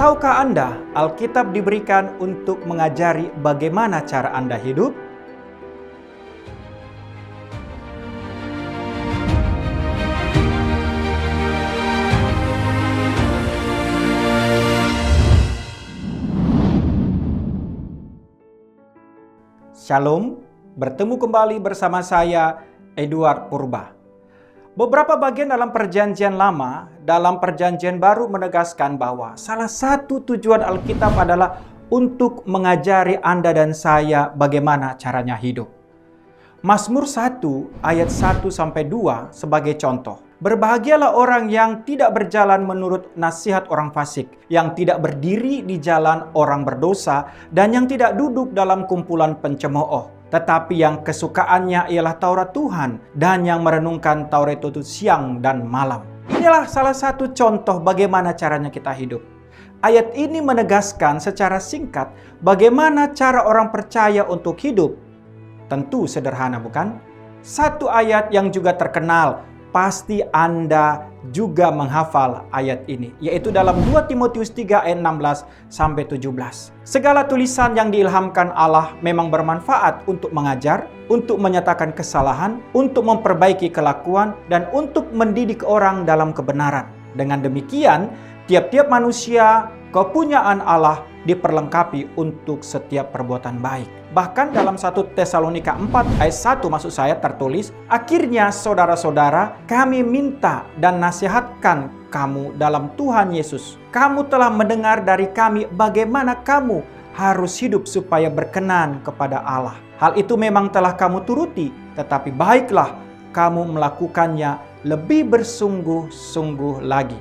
Tahukah Anda, Alkitab diberikan untuk mengajari bagaimana cara Anda hidup? Shalom, bertemu kembali bersama saya, Edward Purba. Beberapa bagian dalam Perjanjian Lama, dalam Perjanjian Baru menegaskan bahwa salah satu tujuan Alkitab adalah untuk mengajari Anda dan saya bagaimana caranya hidup. Mazmur 1 ayat 1-2 sebagai contoh. Berbahagialah orang yang tidak berjalan menurut nasihat orang fasik, yang tidak berdiri di jalan orang berdosa, dan yang tidak duduk dalam kumpulan pencemooh. Tetapi yang kesukaannya ialah Taurat Tuhan, dan yang merenungkan Taurat itu siang dan malam. Inilah salah satu contoh bagaimana caranya kita hidup. Ayat ini menegaskan secara singkat bagaimana cara orang percaya untuk hidup. Tentu sederhana, bukan? Satu ayat yang juga terkenal, pasti Anda juga menghafal ayat ini, yaitu dalam 2 Timotius 3 ayat 16-17. Segala tulisan yang diilhamkan Allah memang bermanfaat untuk mengajar, untuk menyatakan kesalahan, untuk memperbaiki kelakuan, dan untuk mendidik orang dalam kebenaran. Dengan demikian, tiap-tiap manusia kepunyaan Allah diperlengkapi untuk setiap perbuatan baik. Bahkan dalam 1 Tesalonika 4 ayat 1 maksud saya tertulis, akhirnya saudara-saudara, kami minta dan nasihatkan kamu dalam Tuhan Yesus. Kamu telah mendengar dari kami bagaimana kamu harus hidup supaya berkenan kepada Allah. Hal itu memang telah kamu turuti, tetapi baiklah kamu melakukannya lebih bersungguh-sungguh lagi.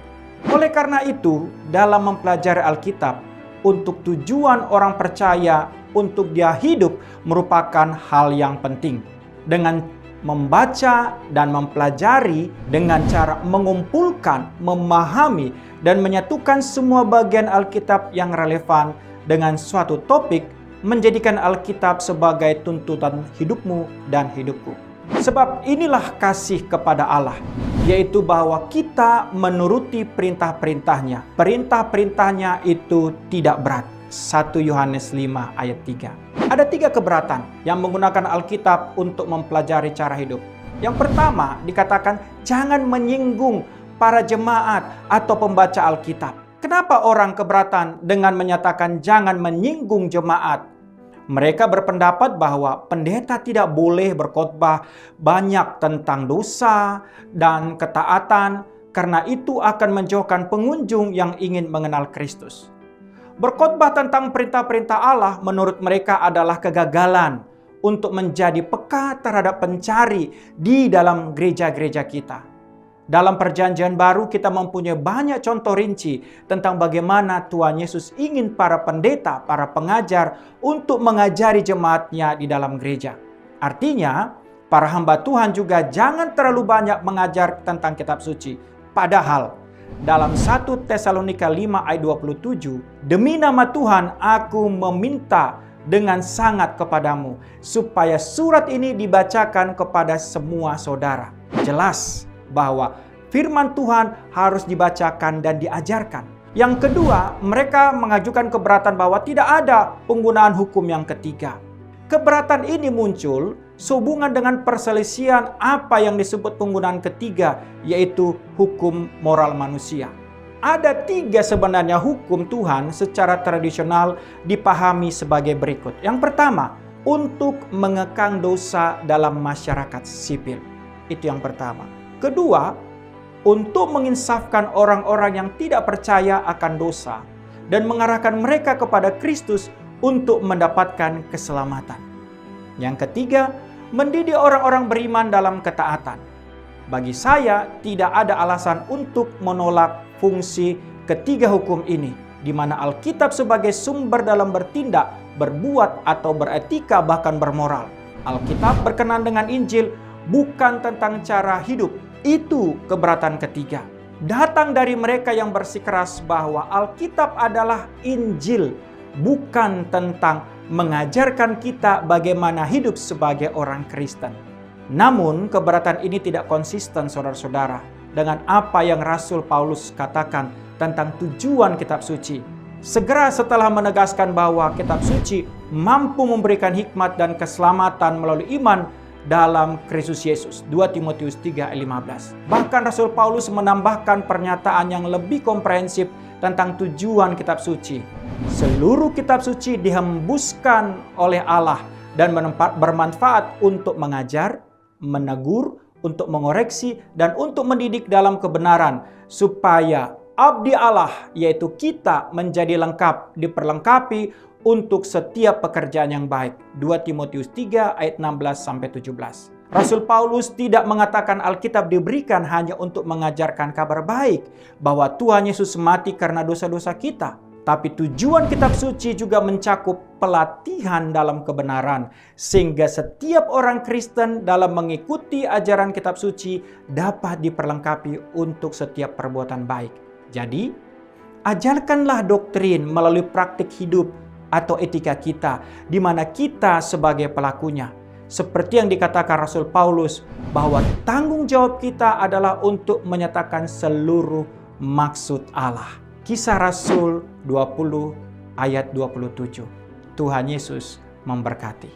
Oleh karena itu, dalam mempelajari Alkitab, untuk tujuan orang percaya untuk dia hidup merupakan hal yang penting. Dengan membaca dan mempelajari dengan cara mengumpulkan, memahami, dan menyatukan semua bagian Alkitab yang relevan dengan suatu topik menjadikan Alkitab sebagai tuntutan hidupmu dan hidupku. Sebab inilah kasih kepada Allah, yaitu bahwa kita menuruti perintah-perintahnya. Perintah-perintahnya itu tidak berat. 1 Yohanes 5 ayat 3. Ada 3 keberatan yang menggunakan Alkitab untuk mempelajari cara hidup. Yang pertama dikatakan jangan menyinggung para jemaat atau pembaca Alkitab. Kenapa orang keberatan dengan menyatakan jangan menyinggung jemaat? Mereka berpendapat bahwa pendeta tidak boleh berkhotbah banyak tentang dosa dan ketaatan karena itu akan menjauhkan pengunjung yang ingin mengenal Kristus. Berkhotbah tentang perintah-perintah Allah menurut mereka adalah kegagalan untuk menjadi peka terhadap pencari di dalam gereja-gereja kita. Dalam Perjanjian Baru kita mempunyai banyak contoh rinci tentang bagaimana Tuhan Yesus ingin para pendeta, para pengajar untuk mengajari jemaatnya di dalam gereja. Artinya, para hamba Tuhan juga jangan terlalu banyak mengajar tentang kitab suci. Padahal, dalam 1 Tesalonika 5 ayat 27, demi nama Tuhan aku meminta dengan sangat kepadamu, supaya surat ini dibacakan kepada semua saudara. Jelas bahwa firman Tuhan harus dibacakan dan diajarkan. Yang kedua, mereka mengajukan keberatan bahwa tidak ada penggunaan hukum yang ketiga. Keberatan ini muncul sehubungan dengan perselisihan apa yang disebut penggunaan ketiga, yaitu hukum moral manusia. Ada 3 sebenarnya hukum Tuhan secara tradisional dipahami sebagai berikut. Yang pertama, untuk mengekang dosa dalam masyarakat sipil. Itu yang pertama. Kedua, untuk menginsafkan orang-orang yang tidak percaya akan dosa dan mengarahkan mereka kepada Kristus untuk mendapatkan keselamatan. Yang ketiga, mendidik orang-orang beriman dalam ketaatan. Bagi saya, tidak ada alasan untuk menolak fungsi ketiga hukum ini, di mana Alkitab sebagai sumber dalam bertindak, berbuat, atau beretika bahkan bermoral. Alkitab berkenan dengan Injil bukan tentang cara hidup. Itu keberatan ketiga. Datang dari mereka yang bersikeras bahwa Alkitab adalah Injil, bukan tentang mengajarkan kita bagaimana hidup sebagai orang Kristen. Namun, keberatan ini tidak konsisten, saudara-saudara, dengan apa yang Rasul Paulus katakan tentang tujuan kitab suci. Segera setelah menegaskan bahwa kitab suci mampu memberikan hikmat dan keselamatan melalui iman dalam Kristus Yesus. 2 Timotius 3 ayat 15. Bahkan Rasul Paulus menambahkan pernyataan yang lebih komprehensif tentang tujuan kitab suci. Seluruh kitab suci dihembuskan oleh Allah dan bermanfaat untuk mengajar, menegur, untuk mengoreksi, dan untuk mendidik dalam kebenaran, supaya abdi Allah, yaitu kita, menjadi lengkap, diperlengkapi untuk setiap pekerjaan yang baik. 2 Timotius 3 ayat 16-17. Rasul Paulus tidak mengatakan Alkitab diberikan hanya untuk mengajarkan kabar baik bahwa Tuhan Yesus mati karena dosa-dosa kita. Tapi tujuan kitab suci juga mencakup pelatihan dalam kebenaran, sehingga setiap orang Kristen dalam mengikuti ajaran kitab suci dapat diperlengkapi untuk setiap perbuatan baik. Jadi, ajarkanlah doktrin melalui praktik hidup atau etika kita, di mana kita sebagai pelakunya. Seperti yang dikatakan Rasul Paulus, bahwa tanggung jawab kita adalah untuk menyatakan seluruh maksud Allah. Kisah Rasul 20 ayat 27. Tuhan Yesus memberkati.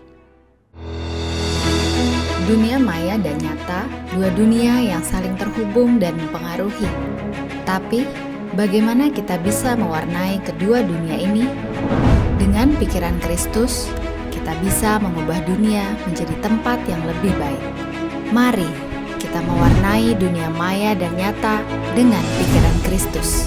Dunia maya dan nyata, dua dunia yang saling terhubung dan mempengaruhi. Tapi, bagaimana kita bisa mewarnai kedua dunia ini? Dengan pikiran Kristus, kita bisa mengubah dunia menjadi tempat yang lebih baik. Mari kita mewarnai dunia maya dan nyata dengan pikiran Kristus.